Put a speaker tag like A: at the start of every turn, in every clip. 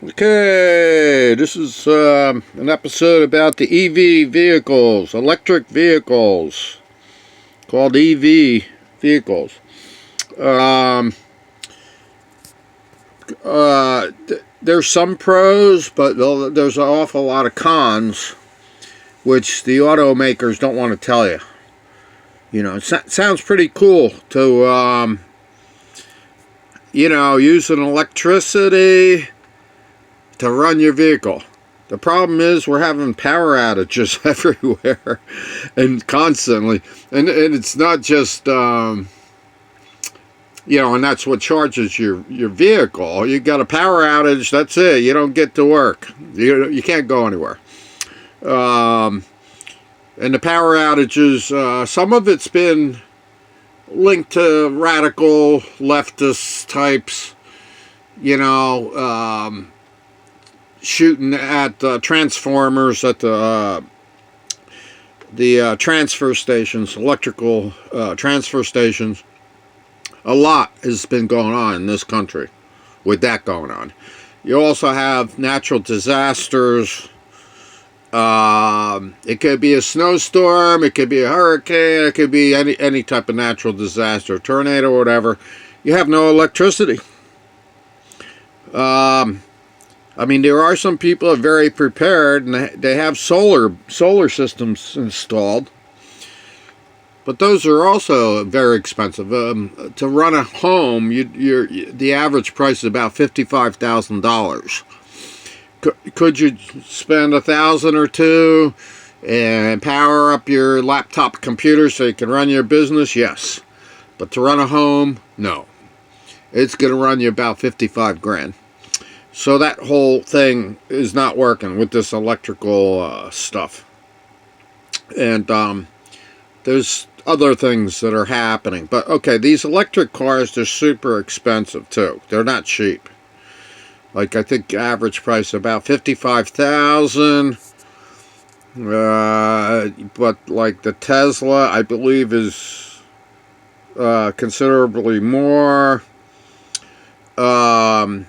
A: Okay, this is an episode about the EV vehicles, electric vehicles, called EV vehicles. Um, there's some pros, but there's an awful lot of cons, which the automakers don't want to tell you. You know, it sounds pretty cool to, using electricity to run your vehicle. The problem is we're having power outages everywhere and constantly. And it's not just, and that's what charges your vehicle. You got a power outage, that's it. You don't get to work. You can't go anywhere. And the power outages, some of it's been linked to radical leftist types, shooting at transformers at the transfer stations, electrical transfer stations. A lot has been going on in this country with that going on. You also have natural disasters. It could be a snowstorm, it could be a hurricane, it could be any type of natural disaster, tornado or whatever. You have no electricity. There are some people that are very prepared, and they have solar systems installed. But those are also very expensive. To run a home, the average price is about $55,000. Could you spend $1,000 or $2,000 and power up your laptop computer so you can run your business? Yes. But to run a home, no. It's going to run you about 55 grand. So that whole thing is not working with this electrical stuff. And there's other things that are happening. But okay, these electric cars, they're super expensive too. They're not cheap. Like, I think average price about $55,000. But like the Tesla, I believe, is considerably more. The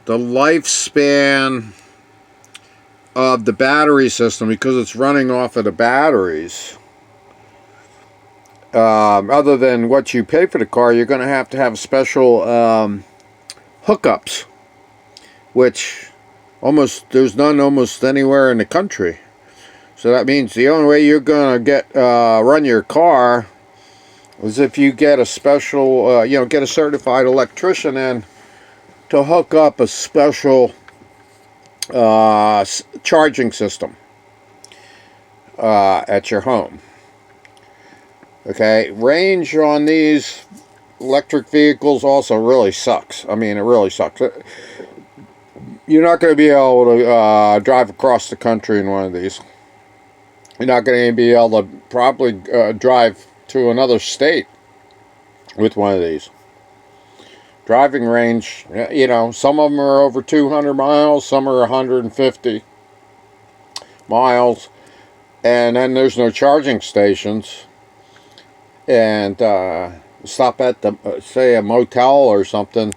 A: lifespan of the battery system, because it's running off of the batteries, other than what you pay for the car, you're going to have special hookups, which there's none almost anywhere in the country. So that means the only way you're going to run your car is if you get a special, get a certified electrician in to hook up a special charging system at your home. Okay, range on these electric vehicles also really sucks. I mean, it really sucks. You're not going to be able to drive across the country in one of these. You're not going to be able to probably drive to another state with one of these. Driving range, some of them are over 200 miles, some are 150 miles, and then there's no charging stations. And stop at say a motel or something,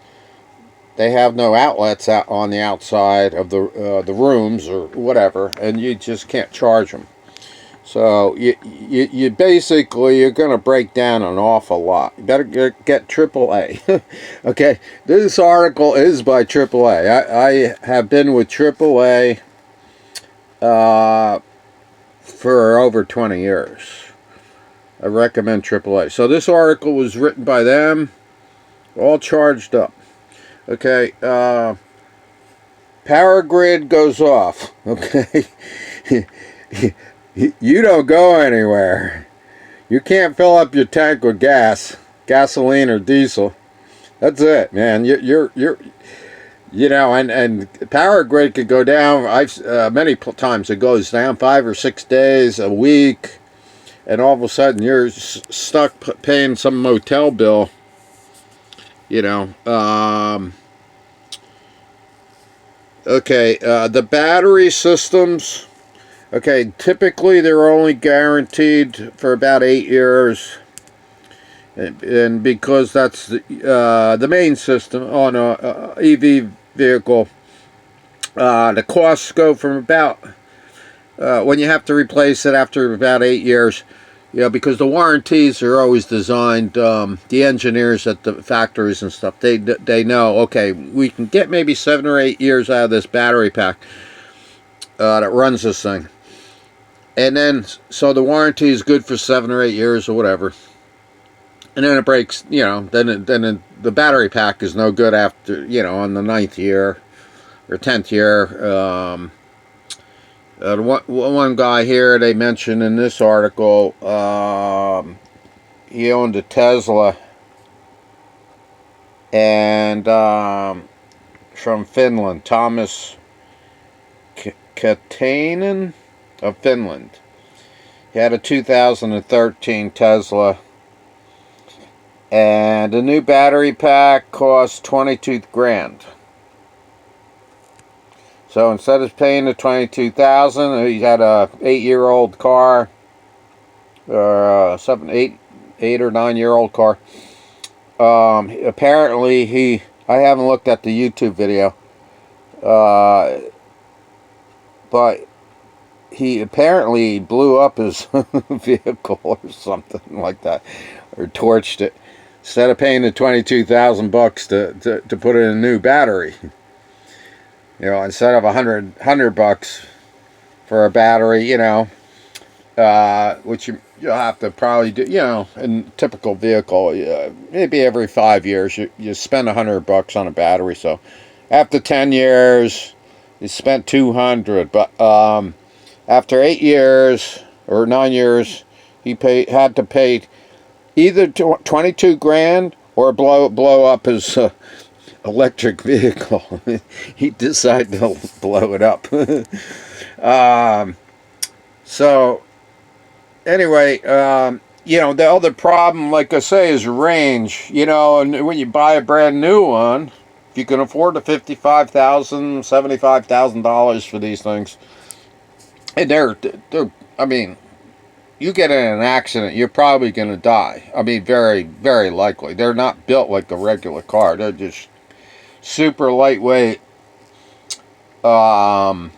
A: they have no outlets out on the outside of the rooms or whatever, and you just can't charge them. So you basically, you're going to break down an awful lot. You better get AAA. Okay, this article is by AAA. I have been with AAA for over 20 years. I recommend AAA. So this article was written by them, all charged up. Okay, power grid goes off. Okay. You don't go anywhere. You can't fill up your tank with gasoline or diesel. That's it, man. And power grid could go down. Many times it goes down 5 or 6 days, a week, and all of a sudden you're stuck paying some motel bill. Okay, the battery systems. Okay, typically they're only guaranteed for about 8 years, and because that's the main system on a EV vehicle, The costs go from about, when you have to replace it after about 8 years, because the warranties are always designed, the engineers at the factories and stuff, they know, okay, we can get maybe 7 or 8 years out of this battery pack that runs this thing. And then, so the warranty is good for 7 or 8 years or whatever. And then it breaks, then the battery pack is no good after, on the 9th year or 10th year. One guy here, they mentioned in this article, he owned a Tesla, and from Finland, Thomas Katainen of Finland. He had a 2013 Tesla, and the new battery pack cost 22 grand. So instead of paying the $22,000, he had a 8-year-old car, or 8 or 9-year-old car. Apparently I haven't looked at the YouTube video, but he apparently blew up his vehicle or something like that, or torched it. Instead of paying the $22,000 to put in a new battery. Instead of $100 for a battery, which you'll have to probably do, in a typical vehicle, maybe every 5 years you spend $100 on a battery. So after 10 years, you spent $200. But after 8 years or 9 years, he had to pay either 22 grand or blow up his electric vehicle. He decided to blow it up. So anyway, the other problem, like I say, is range. And when you buy a brand new one, if you can afford the $55,000, $75,000 for these things, and they're you get in an accident, you're probably going to die. Very, very likely. They're not built like a regular car. They're just super lightweight. There's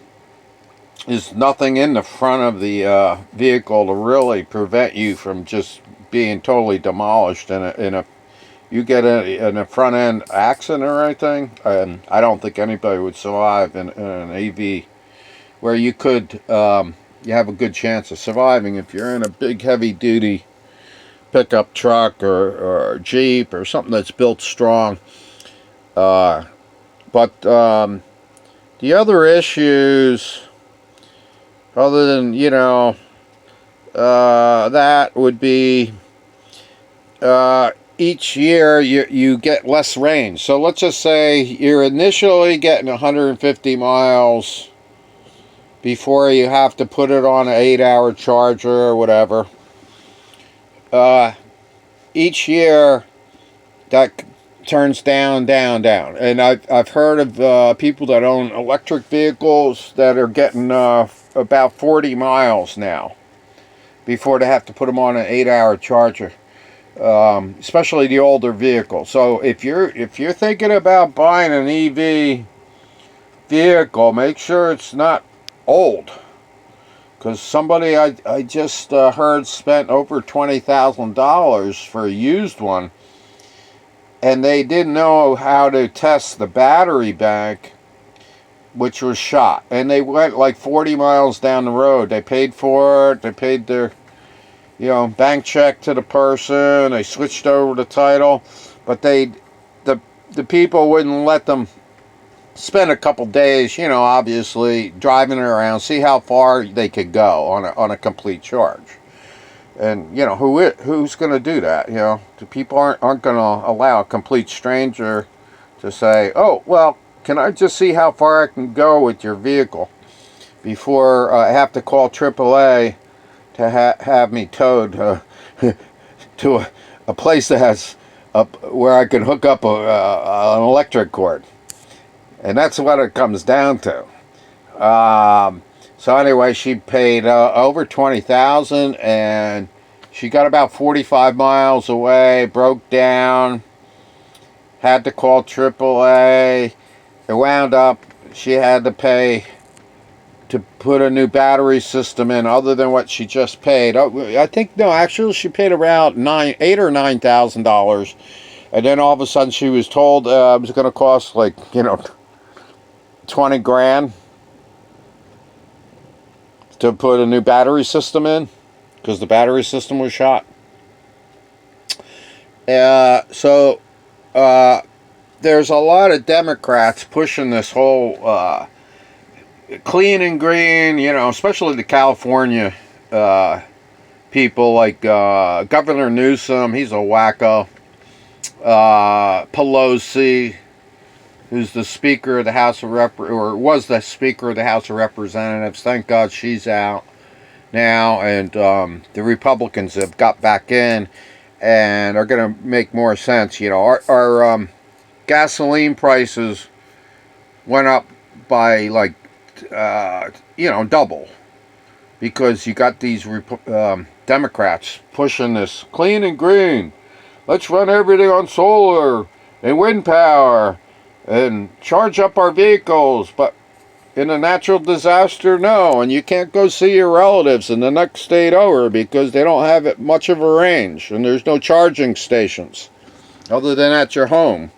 A: nothing in the front of the vehicle to really prevent you from just being totally demolished you get in a front end accident or anything, and I don't think anybody would survive in an AV where you could you have a good chance of surviving if you're in a big heavy duty pickup truck or Jeep or something that's built strong. But the other issues, other than that, would be each year you get less range. So let's just say you're initially getting 150 miles before you have to put it on an 8-hour charger or whatever. Each year that turns down. And I've heard of people that own electric vehicles that are getting about 40 miles now before they have to put them on an 8-hour charger. Especially the older vehicles. So if you're thinking about buying an EV vehicle, make sure it's not old, because somebody I just heard spent over $20,000 for a used one, and they didn't know how to test the battery bank, which was shot, and they went like 40 miles down the road. They paid for it, they paid their bank check to the person, they switched over the title, but the people wouldn't let them spend a couple days, obviously driving around, see how far they could go on a complete charge. And who's going to do that? The people aren't going to allow a complete stranger to say, "Oh, well, can I just see how far I can go with your vehicle before I have to call AAA to have me towed to a place that has where I can hook up an electric cord." And that's what it comes down to. So anyway, she paid over $20,000, and she got about 45 miles away, broke down, had to call AAA. It wound up, she had to pay to put a new battery system in, other than what she just paid. I think, no, actually she paid around $8,000 or $9,000, and then all of a sudden she was told it was going to cost like 20 grand to put a new battery system in, because the battery system was shot. So there's a lot of Democrats pushing this whole clean and green, especially the California people, like Governor Newsom. He's a wacko. Pelosi, who's the Speaker of the House of or was the Speaker of the House of Representatives. Thank God she's out now, and the Republicans have got back in and are going to make more sense. Our gasoline prices went up by like double, because you got these Democrats pushing this clean and green. Let's run everything on solar and wind power and charge up our vehicles. But in a natural disaster, no. And you can't go see your relatives in the next state over because they don't have much of a range, and there's no charging stations other than at your home.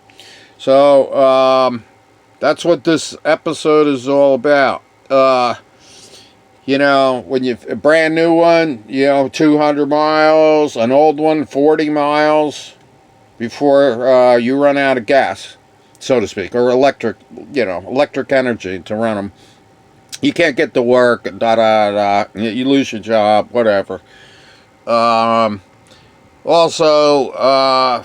A: So that's what this episode is all about. When a brand new one, 200 miles, an old one, 40 miles before you run out of gas, so to speak, or electric energy to run them. You can't get to work, you lose your job, whatever. Also,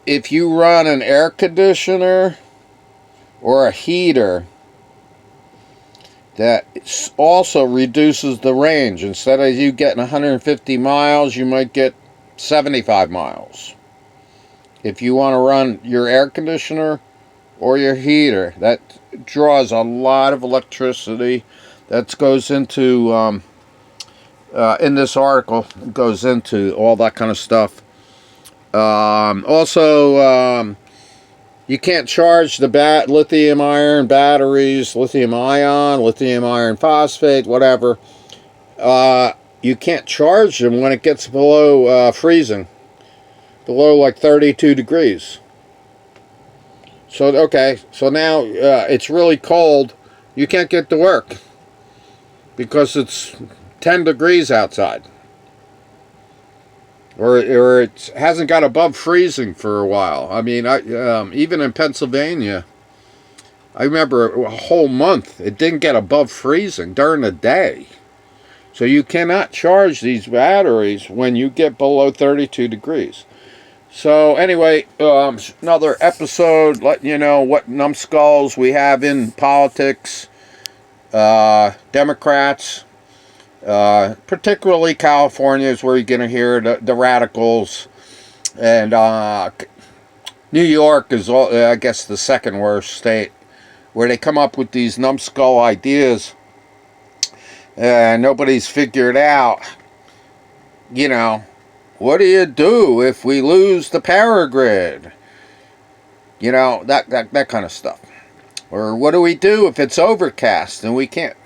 A: if you run an air conditioner or a heater, that also reduces the range. Instead of you getting 150 miles, you might get 75 miles. If you want to run your air conditioner or your heater, that draws a lot of electricity. That goes into, in this article, it goes into all that kind of stuff. Also, you can't charge the lithium-ion batteries, lithium-ion, lithium-iron phosphate, whatever. You can't charge them when it gets below freezing, below like 32 degrees. So, okay, so now it's really cold. You can't get to work because it's 10 degrees outside. Or it hasn't got above freezing for a while. I mean, even in Pennsylvania, I remember a whole month it didn't get above freezing during the day. So you cannot charge these batteries when you get below 32 degrees. So anyway, another episode letting you know what numbskulls we have in politics. Democrats. Particularly California is where you're going to hear the radicals, and New York is, I guess, the second worst state, where they come up with these numbskull ideas, and nobody's figured out, what do you do if we lose the power grid? That kind of stuff. Or what do we do if it's overcast and we can't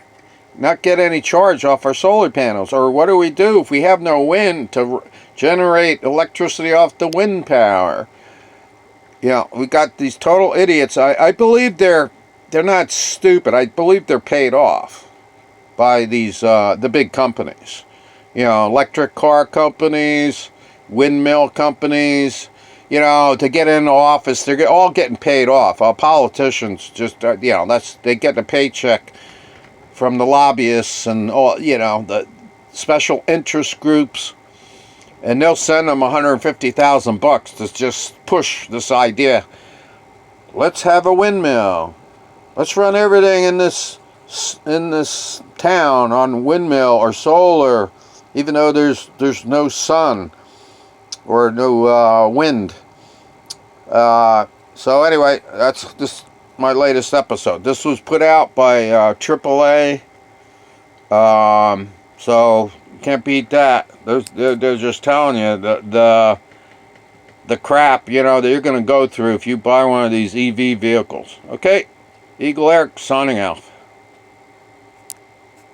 A: not get any charge off our solar panels? Or what do we do if we have no wind to generate electricity off the wind power? We got these total idiots. I believe they're not stupid. I believe they're paid off by these the big companies. Electric car companies, windmill companies. To get in the office, they're all getting paid off. Politicians just they get a paycheck from the lobbyists and all, the special interest groups, and they'll send them $150,000 to just push this idea. Let's have a windmill. Let's run everything in this town on windmill or solar, even though there's no sun or no wind. So anyway, that's just my latest episode. This was put out by AAA, so can't beat that. They're just telling you the crap that you're going to go through if you buy one of these EV vehicles. Okay, Eagle Eric signing out.